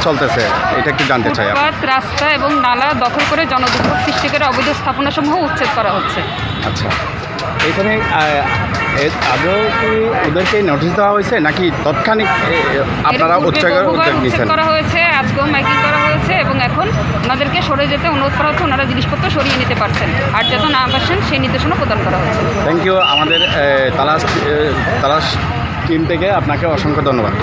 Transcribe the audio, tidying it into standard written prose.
চলতেছে এটা একটু জানতে চাই। ফুটপাত, রাস্তা এবং নালা দখল করে জনদুর্ভোগ সৃষ্টি করে অবৈধ স্থাপনাসমূহ উচ্ছেদ করা হচ্ছে। আচ্ছা, এখানে আগেও কি ওদেরকে নোটিশ দেওয়া হয়েছে নাকি তৎক্ষণিক আপনারা উদ্যোগ উচ্ছেদ নিয়েছেন? করা হয়েছে, আজকেও মাইকিং করা হয়েছে এবং এখন ওনাদেরকে সরে যেতে অনুরোধ করা হচ্ছে। ওনারা জিনিসপত্র সরিয়ে নিতে পারছেন, আর যত না আসেন সেই নির্দেশনা প্রদান করা হয়েছে। Thank you. আমাদের তালাশ টিম থেকে আপনাকে অসংখ্য ধন্যবাদ।